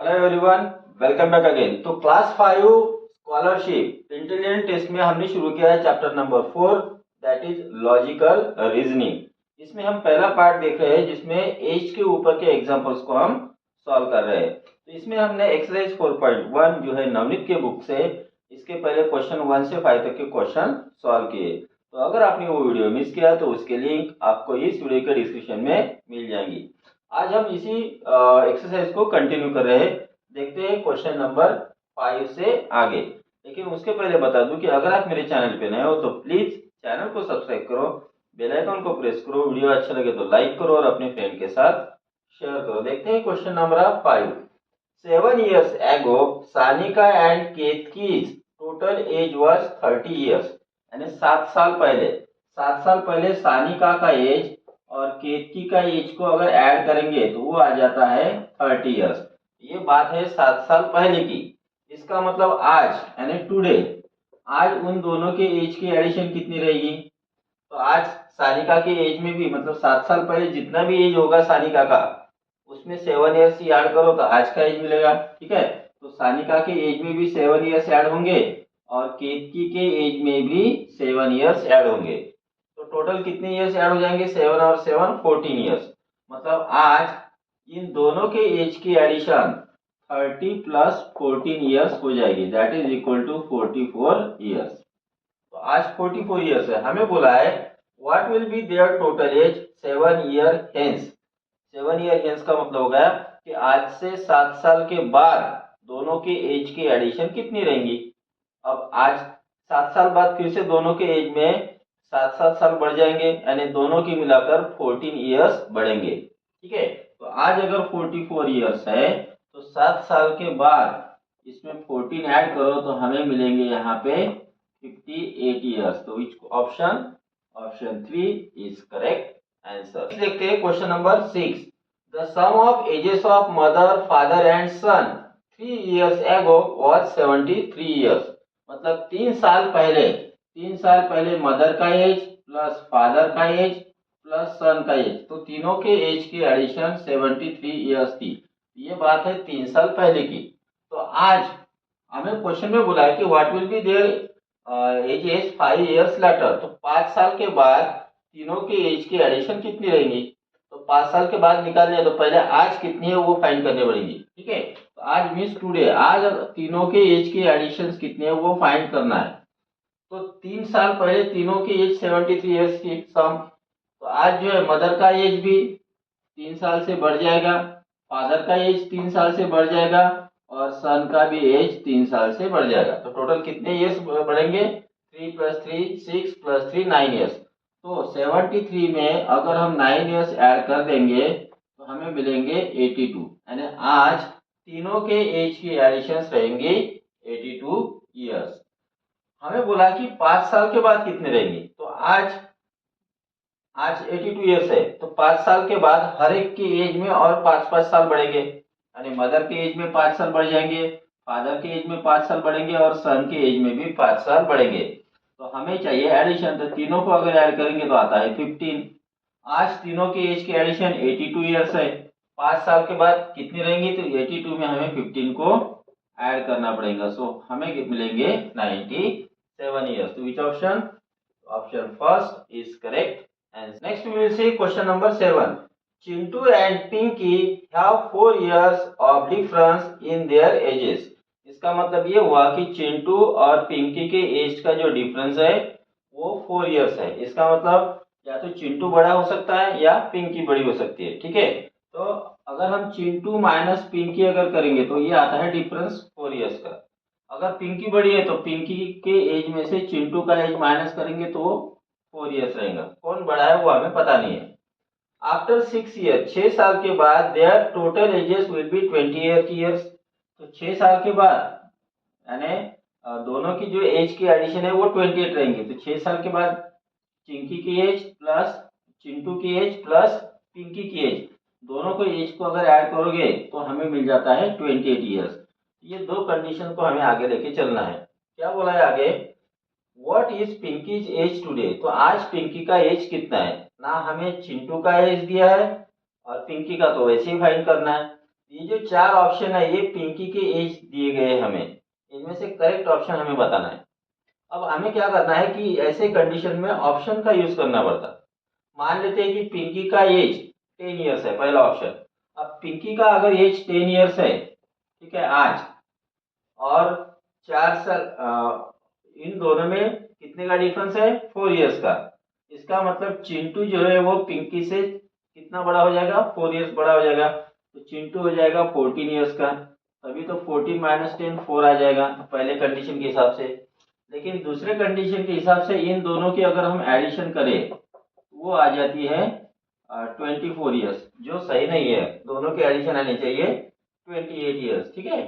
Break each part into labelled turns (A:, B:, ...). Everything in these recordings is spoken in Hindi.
A: Hello everyone, welcome back again. तो क्लास 5 स्कॉलरशिप इंटेलिजेंट टेस्ट में हमने शुरू किया है chapter number 4, that is logical reasoning. इसमें हम पहला पार्ट देख रहे हैं जिसमें एज के ऊपर के एग्जांपल्स को हम सॉल्व कर रहे हैं। तो इसमें हमने एक्सरसाइज 4.1 जो है नवनीत के बुक से इसके पहले क्वेश्चन 1 से 5 तक के क्वेश्चन सॉल्व किए। तो अगर आपने वो वीडियो मिस किया तो उसके लिंक आपको इस वीडियो के डिस्क्रिप्शन में मिल जाएंगी। आज हम इसी एक्सरसाइज को कंटिन्यू कर रहे हैं। देखते हैं क्वेश्चन नंबर 5 से आगे। लेकिन उसके पहले बता दूं कि अगर आप मेरे चैनल पे नए हो तो प्लीज चैनल को सब्सक्राइब करो, बेल आइकन को प्रेस करो, वीडियो अच्छा लगे तो लाइक करो और अपने फ्रेंड के साथ शेयर करो। देखते हैं question number 5। 7 years ago Sanika and केतकी's टोटल एज वाज 30 years। यानी 7 साल पहले सानिका का एज और केतकी का एज को अगर ऐड करेंगे तो वो आ जाता है 30 इयर्स। ये बात है 7 साल पहले की। इसका मतलब आज यानी टुडे, आज उन दोनों के एज की एडिशन कितनी रहेगी? तो आज सानिका के एज में भी मतलब 7 साल पहले जितना भी एज होगा सानिका का उसमें 7 इयर्स ही ऐड करो तो आज का एज मिलेगा। ठीक है, तो सानिका के एज में भी 7 इयर्स ऐड होंगे और केतकी के एज में भी 7 इयर्स ऐड होंगे। तो टोटल कितने इयर्स ऐड हो जाएंगे? 7 और 7 14 इयर्स। मतलब आज इन दोनों के एज की एडिशन 30 प्लस 14 इयर्स हो जाएगी, that is equal to 44 years. तो आज 44 इयर्स है। हमें बोला है what will be there total age 7 year hence. 7 year hence का मतलब हो गया कि आज से 7 साल के बाद दोनों के एज की एडिशन कितनी रहेंगी। अब आज 7 साल बाद फिर से दोनों के एज में 7 7 साल बढ़ जाएंगे, यानी दोनों की मिलाकर 14 इयर्स बढ़ेंगे। ठीक है, तो आज अगर 44 इयर्स है तो 7 साल के बाद इसमें 14 ऐड करो तो हमें मिलेंगे यहाँ पे 58 इयर्स। तो which option 3 is correct answer. देखते हैं question number 6। The sum of ages of mother, father and son 3 years ago was 73 years। मतलब 3 साल पहले मदर का एज प्लस फादर का एज प्लस सन का एज, तो तीनों के एज की एडिशन 73 इयर्स थी। ये बात है 3 साल पहले की। तो आज हमें क्वेश्चन में बोला है कि what will be their age is 5 years later. तो 5 साल के बाद तीनों के एज की एडिशन कितनी रहेंगी? तो 5 साल के बाद निकालने तो पहले आज कितनी है वो फाइंड करनी पड़ेगी। ठीक है, तो आज मीन्स टुडे, आज तीनों के एज की एडिशन कितने है वो फाइंड करना है। तो 3 साल पहले तीनों की एज 73 इयर्स की सम। तो आज जो है मदर का एज भी 3 साल से बढ़ जाएगा, फादर का एज 3 साल से बढ़ जाएगा और सन का भी एज 3 साल से बढ़ जाएगा। तो टोटल कितने इयर्स बढ़ेंगे? 3 प्लस 3 6 प्लस 3 9 इयर्स। तो 73 में अगर हम 9 इयर्स ऐड कर देंगे तो हमें मिलेंगे 82। यानी आज तीनों के एज की एडिशन रहेंगे 82 इयर्स। हमें बोला कि 5 साल के बाद कितने रहेंगे। तो आज आज 82 इयर्स है, तो 5 साल के बाद हर एक की एज में और 5 5 साल बढ़ेंगे, यानी मदर के एज में 5 साल बढ़ जाएंगे, फादर के एज में 5 साल बढ़ेंगे और सन के एज में भी 5 साल बढ़ेंगे। तो हमें चाहिए एडिशन, तो तीनों को अगर ऐड करेंगे तो आता है 15। आज तीनों के एज की एडिशन 82 इयर्स है। 5 साल के बाद कितनी रहेंगी? तो 82 में हमें 15 को ऐड करना पड़ेगा। सो हमें मिलेंगे 97 इयर्स। तो which option? Option first is correct answer. Next we will see question number 7। Chintu and Pinky have 4 years of difference in their ages। इसका मतलब ये हुआ कि चिंटू और पिंकी के एज का जो डिफरेंस है वो 4 years है। इसका मतलब या तो चिंटू बड़ा हो सकता है या पिंकी बड़ी हो सकती है। ठीक है, तो अगर हम चिंटू माइनस पिंकी अगर करेंगे तो ये आता है डिफरेंस 4 years का। अगर पिंकी बड़ी है तो पिंकी के एज में से चिंटू का एज माइनस करेंगे तो 4 years रहेगा। कौन बड़ा है वो हमें पता नहीं है। आफ्टर 6 year 6 साल के बाद their total ages will be 28 years। तो 6 साल के बाद यानी दोनों की जो एज की एडिशन है वो 28 रहेंगे। तो 6 साल के बाद चिंकी की एज प्लस चिंटू की एज प्लस पिंकी की एज, दोनों को एज को अगर ऐड करोगे तो हमें मिल जाता है 28 इयर्स। ये दो कंडीशन को हमें आगे लेके चलना है। क्या बोला है आगे? What is Pinky's age today. तो आज पिंकी का एज कितना है? ना हमें चिंटू का एज दिया है और पिंकी का तो वैसे ही फाइंड करना है। ये जो चार ऑप्शन है ये पिंकी के एज दिए गए हैं हमें, इनमें से करेक्ट ऑप्शन हमें बताना है। अब हमें क्या करना है कि ऐसे कंडीशन में ऑप्शन का यूज करना पड़ता है। मान लेते हैं कि पिंकी का एज 10 ईयर्स है, पहला ऑप्शन। अब पिंकी का अगर एज 10 ईयर्स है, ठीक है, आज, और 4 साल, इन दोनों में कितने का डिफरेंस है, 4 ईयर्स का। इसका मतलब चिंटू जो है वो पिंकी से कितना बड़ा हो जाएगा, 4 ईयर्स बड़ा हो जाएगा। तो चिंटू हो जाएगा 14 ईयर्स का, तभी तो 14 माइनस 10 4 आ जाएगा पहले कंडीशन के हिसाब से। लेकिन दूसरे कंडीशन के हिसाब से इन दोनों की अगर हम एडिशन करें तो वो आ जाती है 24 ईयर्स, जो सही नहीं है, दोनों के एडिशन आने चाहिए 28 ईयर्स, ठीक है।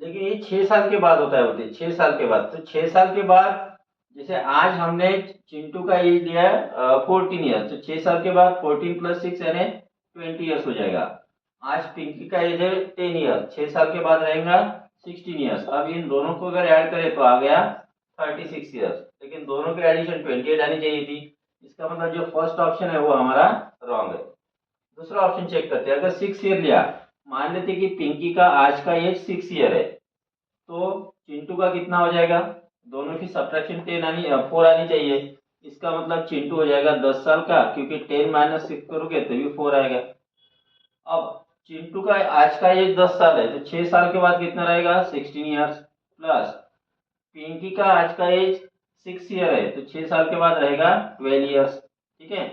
A: लेकिन ये 6 साल के बाद होता है, बोलते 6 साल के बाद। तो 6 साल के बाद, जैसे आज हमने चिंटू का एज लिया है 14 ईयर्स, तो 6 साल के बाद 14 प्लस 6 यानी 20 ईयर्स हो जाएगा। आज पिंकी का एज है 10 ईयर्स, 6 साल के बाद रहेगा 16 ईयर्स। अब इन दोनों को अगर ऐड करें तो आ गया 36 ईयर्स, लेकिन दोनों के एडिशन 28 आनी चाहिए थी। इसका मतलब जो फर्स्ट ऑप्शन है वो हमारा रॉन्ग है। दूसरा ऑप्शन चेक करते हैं। अगर 6 ईयर लिया, मान लेते कि पिंकी का आज का एज 6 ईयर है, तो चिंटू का कितना हो जाएगा, दोनों की सब्ट्रैक्शन 4 आनी चाहिए। इसका मतलब चिंटू हो जाएगा 10 साल का, क्योंकि 10 माइनस 6 करोगे तो भी 4 आएगा। अब चिंटू का आज का एज 10 साल है, तो 6 साल के बाद कितना रहेगा, 16 ईयर्स, प्लस पिंकी का आज का एज 6 ईयर है, तो 6 साल के बाद रहेगा 12 ईयर्स, ठीक है।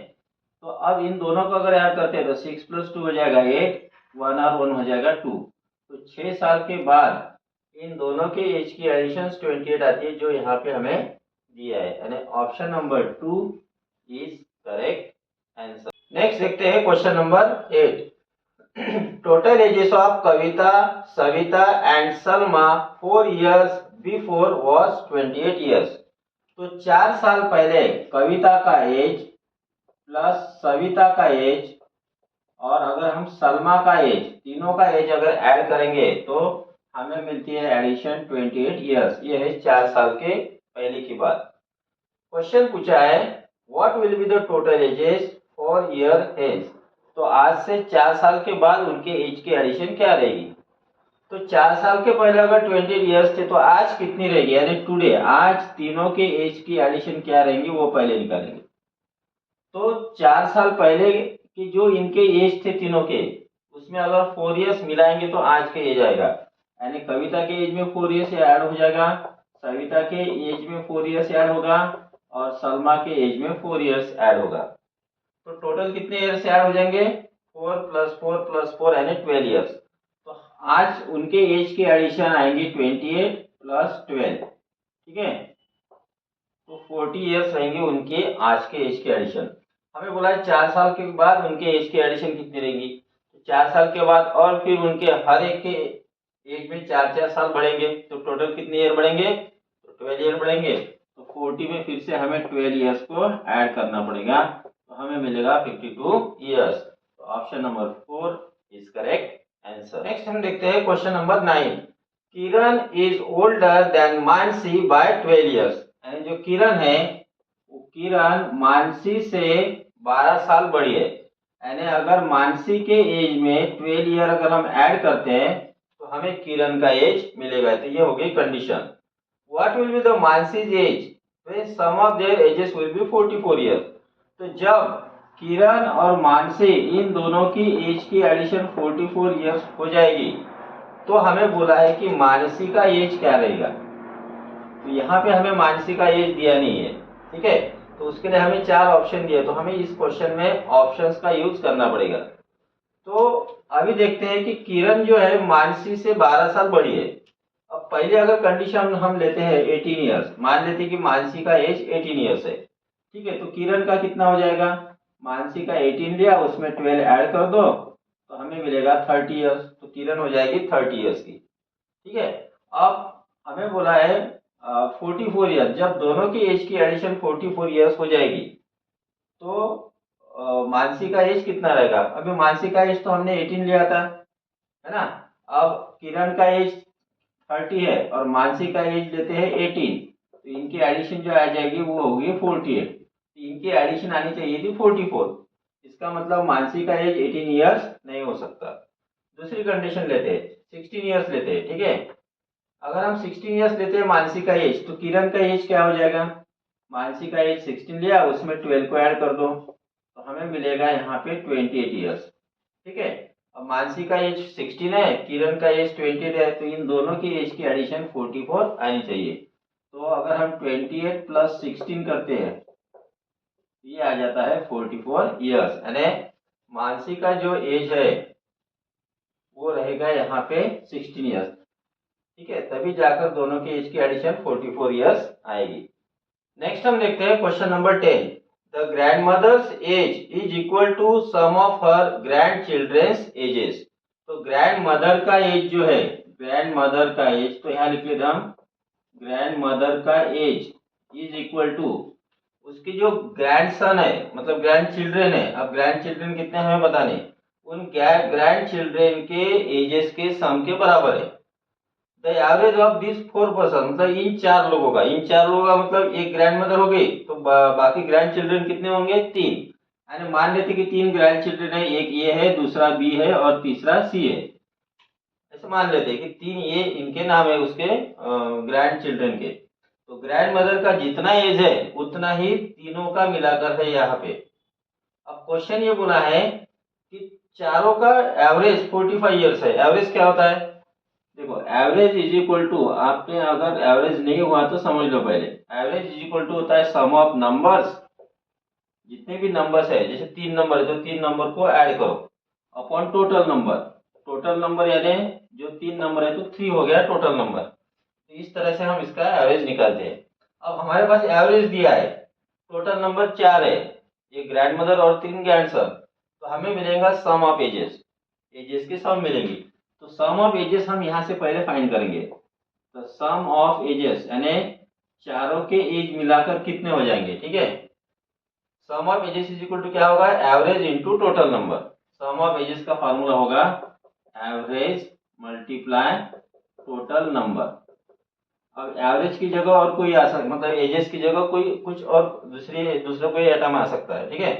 A: तो अब इन दोनों को अगर ऐड करते हैं तो 6 प्लस 2 हो जाएगा 8, 1 और 1 हो जाएगा 2। तो 6 साल के बाद इन दोनों के एज की एडिशन 28 आती है, जो यहाँ पे हमें दिया है, यानी option number 2 is correct answer. Next देखते हैं question number 8। Total ages of Kavita, Savita and Salma 4 years before was 28 years। तो 4 साल पहले कविता का एज प्लस सविता का एज और अगर हम सलमा का एज, तीनों का एज अगर ऐड करेंगे तो हमें मिलती है एडिशन 28 ईयर्स। ये है 4 साल के पहले की बात। क्वेश्चन पूछा है what will be the total ages four year hence. तो आज से 4 साल के बाद उनके एज की एडिशन क्या रहेगी। तो 4 साल के पहले अगर 28 ईयर्स थे तो आज कितनी रहेगी, यानी टुडे आज तीनों के एज की एडिशन क्या रहेंगी वो पहले निकालेंगे। तो 4 साल पहले के जो इनके एज थे तीनों के, उसमें अगर 4 ईयर्स मिलाएंगे तो आज के एज आएगा, यानी कविता के एज में 4 ईयर्स ऐड हो जाएगा, सविता के एज में 4 ईयर्स ऐड होगा और सलमा के एज में 4 ईयर्स ऐड होगा। तो टोटल कितने ईयर्स ऐड हो जाएंगे, 4 प्लस 4 प्लस 4 यानी 12 ईयर्स। तो आज उनके एज की एडिशन आएंगी 28 प्लस 12, ठीक है। तो 40 ईयर्स रहेंगे उनके आज के एज के एडिशन। हमें बोला है 4 साल के बाद उनके एज की एडिशन कितनी रहेगी। तो 4 साल के बाद और फिर उनके हर एक के एज में 4 4 साल बढ़ेंगे, तो टोटल कितने ईयर बढ़ेंगे, तो 12 ईयर बढ़ेंगे। तो 40 में फिर से हमें 12 ईयर्स को ऐड करना पड़ेगा, तो हमें मिलेगा 52 ईयर्स। तो option number 4 is correct answer. Next हम देखते हैं question number 9। Kiran is older than Mansi by 12 years. यानी जो किरण है वो किरण मानसी से 12 साल बड़ी है, यानी अगर मानसी के एज में 12 ईयर अगर हम ऐड करते हैं तो हमें किरण का एज मिलेगा। तो ये हो गई condition. What will be the Mansi's age when sum of their ages will be 44 year. तो जब किरण और मानसी इन दोनों की एज की एडिशन 44 ईयर्स हो जाएगी तो हमें बोला है कि मानसी का एज क्या रहेगा। तो यहाँ पे हमें मानसी का एज दिया नहीं है, ठीक है। तो उसके लिए हमें 4 ऑप्शन दिए, तो हमें इस क्वेश्चन में ऑप्शंस का यूज करना पड़ेगा। तो अभी देखते हैं कि किरण जो है मानसी से 12 साल बड़ी है। अब पहले अगर कंडीशन हम लेते हैं 18 ईयर्स, मान लेते हैं कि मानसी का एज 18 ईयर्स है, ठीक है। तो किरण का कितना हो जाएगा, मानसी का 18 लिया उसमें 12 ऐड कर दो तो हमें मिलेगा 30 ईयर्स। तो किरण हो जाएगी 30 ईयर्स की, ठीक है। अब हमें बोला है 44 ईयर्स, जब दोनों की एज की एडिशन 44 ईयर्स हो जाएगी तो मानसी का एज कितना रहेगा। अभी मानसी का एज तो हमने 18 लिया था, है ना। अब किरण का एज 30 है और मानसी का एज लेते हैं 18, तो इनकी एडिशन जो आ जाएगी वो होगी 48। तो इनकी एडिशन आनी चाहिए थी 44। इसका मतलब मानसी का एज 18 ईयर्स नहीं हो सकता। दूसरी कंडीशन लेते हैं, 16 ईयर्स लेते हैं, ठीक है। अगर हम 16 ईयर्स लेते हैं मानसी का एज, तो किरण का एज क्या हो जाएगा? मानसी का एज 16 लिया, उसमें 12 को ऐड कर दो, तो हमें मिलेगा यहाँ पे 28 ईयर्स, ठीक है। अब मानसी का एज 16 है, किरण का एज 28 है, तो इन दोनों की एज की एडिशन 44 आनी चाहिए। तो अगर हम 28 प्लस 16 करते हैं, ये आ जाता है 44 ईयर्स, यानी मानसी का जो एज है वो रहेगा यहाँ पे 16 ईयर्स, ठीक है। तभी जाकर दोनों के एज की एडिशन 44 ईयर्स आएगी। नेक्स्ट हम देखते हैं question number 10। The grandmother's age is equal to sum of her grandchildren's ages. तो ग्रैंड मदर का एज जो है, ग्रैंड मदर का एज, तो यहाँ लिख लेते हम ग्रैंड मदर का एज इज इक्वल टू उसकी जो ग्रैंड सन है, मतलब ग्रैंड चिल्ड्रेन है। अब ग्रैंड चिल्ड्रेन कितने हमें पता नहीं, उन ग्रैंड चिल्ड्रेन के एजेस के सम के बराबर है। The average of this 4 person, मतलब इन चार लोगों का, इन चार लोगों का मतलब एक ग्रैंड मदर हो गई, तो बाकी ग्रैंड चिल्ड्रेन कितने होंगे? 3। यानी मान लेते कि 3 ग्रैंड चिल्ड्रेन है, एक ये है, दूसरा बी है और तीसरा सी है। ऐसे मान लेते हैं कि 3 ये इनके नाम है, उसके ग्रैंड चिल्ड्रेन के। तो ग्रैंड मदर का जितना एज है उतना ही तीनों का मिलाकर है यहाँ पे। अब क्वेश्चन ये बोला है कि चारों का एवरेज 45 ईयर्स है। एवरेज क्या होता है? देखो, एवरेज इज इक्वल टू, आपने अगर एवरेज नहीं हुआ तो समझ लो पहले, एवरेज इज इक्वल टू होता है सम ऑफ नंबर्स, जितने भी नंबर्स है, जैसे 3 नंबर है तो 3 नंबर को ऐड करो upon total number. Total number यानी जो 3 नंबर है तो 3 हो गया टोटल नंबर। तो इस तरह से हम इसका एवरेज निकालते हैं। अब हमारे पास एवरेज दिया है, टोटल नंबर 4 है, एक ग्रैंड मदर और 3 ग्रैंड सन, तो हमें मिलेगा सम ऑफ एजेस, एजेस की सम मिलेगी। तो सम ऑफ एजेस हम यहाँ से पहले फाइंड करेंगे। तो सम ऑफ एजेस यानी चारों के एज मिलाकर कितने हो जाएंगे, ठीक है। Sum of ages is equal to क्या होगा? Average into total number. Sum of ages का फार्मूला होगा एवरेज मल्टीप्लाई टोटल नंबर। अब एवरेज की जगह और कोई आ सकता, मतलब एजेस की जगह कोई कुछ और दूसरा कोई आइटम आ सकता है, ठीक है।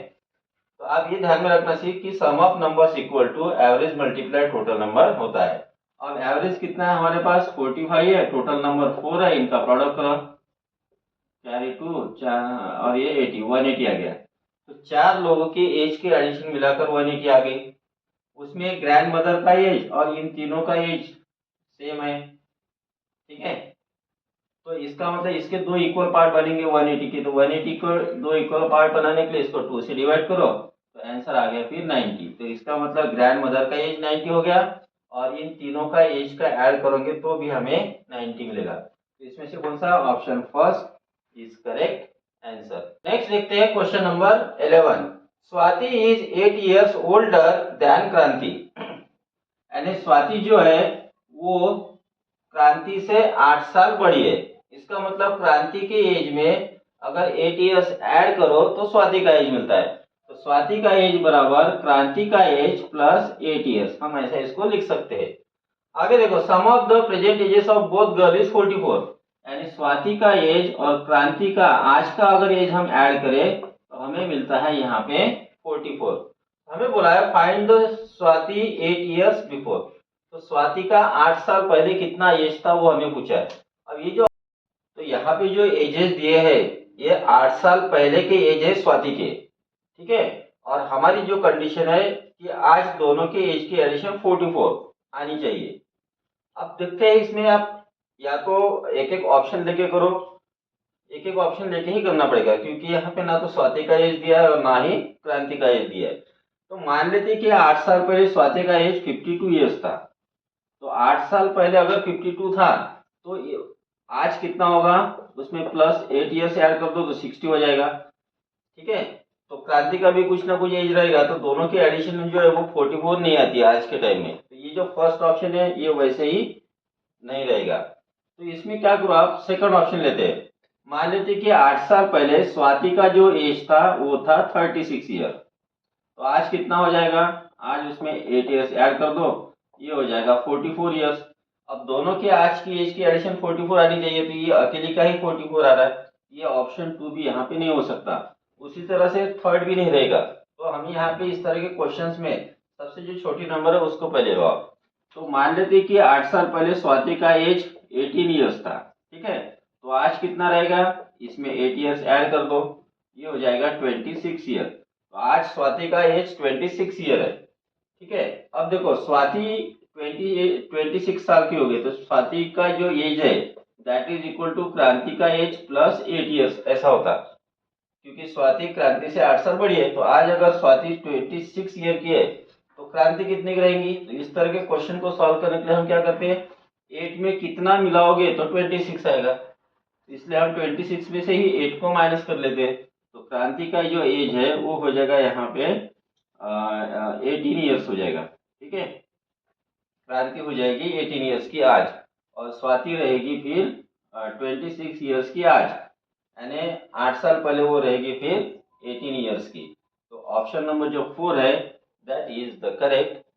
A: तो आप ये ध्यान में रखना चाहिए कि sum of numbers equal to average multiply total number होता है। अब एवरेज कितना है हमारे पास? 45 है, टोटल नंबर 4 है, इनका प्रोडक्ट करो, 4 और ये 80, 180 आ गया। तो चार लोगों के एज के एडिशन मिलाकर 180 आ गई। उसमें ग्रैंड मदर का एज और इन तीनों का एज सेम है, ठीक है। तो इसका मतलब इसके दो इक्वल पार्ट बनेंगे 180 के, तो 180 को दो इक्वल पार्ट बनाने के लिए इसको 2 से डिवाइड करो, तो आंसर आ गया फिर 90। तो इसका मतलब ग्रैंड मदर का एज 90 हो गया, और इन तीनों का एज का ऐड करोगे तो भी हमें 90 मिलेगा। तो इसमें से कौन सा option first is correct answer. Next देखते हैं question number 11। Swati is 8 years older than क्रांति। यानी स्वाति जो है वो क्रांति से 8 साल बड़ी है। इसका मतलब क्रांति के एज में अगर 8 ईयर्स ऐड करो तो स्वाति का एज मिलता है। तो स्वाति का एज बराबर क्रांति का एज प्लस 8 ईयर्स, हम ऐसा इसको लिख सकते हैं। आगे देखो, sum of the present ages of both girl is 44। यानी स्वाति का एज और क्रांति का आज का अगर एज हम ऐड करें तो हमें मिलता है यहाँ पे 44। हमें बोला है find the Swati 8 years before. तो स्वाति का 8 साल पहले कितना एज था वो हमें पूछा है। अब ये जो, तो यहाँ पे जो एजेस दिए हैं ये 8 साल पहले के एज है स्वाति के, ठीक है। और हमारी जो कंडीशन है कि आज दोनों के एज की एडिशन 44 आनी चाहिए। अब देखते हैं इसमें आप या तो एक एक ऑप्शन लेके करो, एक एक ऑप्शन लेके ही करना पड़ेगा, क्योंकि यहाँ पे ना तो स्वाति का एज दिया है और ना ही क्रांति का एज दिया है। तो मान लेते हैं कि 8 साल पहले स्वाति का एज 52 ईयर्स था। तो 8 साल पहले अगर 52 था तो आज कितना होगा, उसमें प्लस 8 ईयर्स ऐड कर दो तो 60 हो जाएगा, ठीक है। तो क्रांति का भी कुछ ना कुछ एज रहेगा, तो दोनों के एडिशन में जो है वो 44 नहीं आती है आज के टाइम में। तो ये जो फर्स्ट ऑप्शन है ये वैसे ही नहीं रहेगा। तो इसमें क्या करो, आप सेकंड ऑप्शन लेते हैं। मान लेते कि 8 साल पहले स्वाति का जो एज था वो था 36 ईयर, तो आज कितना हो जाएगा, आज उसमें 8 ईयर्स ऐड कर दो, ये हो जाएगा 44 ईयर्स। अब दोनों के आज की एज की एडिशन 44 आनी चाहिए, तो ये अकेली का ही 44 आ रहा है, ये ऑप्शन 2 भी यहाँ पे नहीं हो सकता। उसी तरह से थर्ड भी नहीं रहेगा। तो हम यहाँ पे इस तरह के क्वेश्चंस में सबसे जो छोटी नंबर है उसको पहले लो आप। तो मान लेते कि 8 साल पहले स्वाति का एज 18 ईयर्स था, ठीक है। तो आज कितना रहेगा, इसमें 8 ईयर्स ऐड कर दो, ये हो जाएगा 26 ईयर। तो आज स्वाति का एज 26 ईयर है, ठीक है। अब देखो स्वाति 26 साल की हो गई, तो स्वाति का जो एज है दैट इज इक्वल टू क्रांति का एज प्लस 8 ईयर्स, ऐसा होता। क्योंकि स्वाति क्रांति से 8 साल बड़ी है, तो आज अगर स्वाति 26 ईयर की है तो क्रांति कितने की रहेंगी। तो इस तरह के क्वेश्चन को सॉल्व करने के लिए हम क्या करते हैं, 8 में कितना मिलाओगे तो 26 आएगा, इसलिए हम 26 में से ही 8 को माइनस कर लेते हैं। तो क्रांति का जो एज है वो हो जाएगा यहाँ पे 18 ईयर्स हो जाएगा, ठीक है। क्रांति हो जाएगी 18 ईयर्स की आज, और स्वाति रहेगी फिर 26 ईयर्स की आज, यानी 8 साल पहले वो रहेगी फिर 18 ईयर्स की। तो ऑप्शन नंबर जो 4 है दैट इज द करेक्ट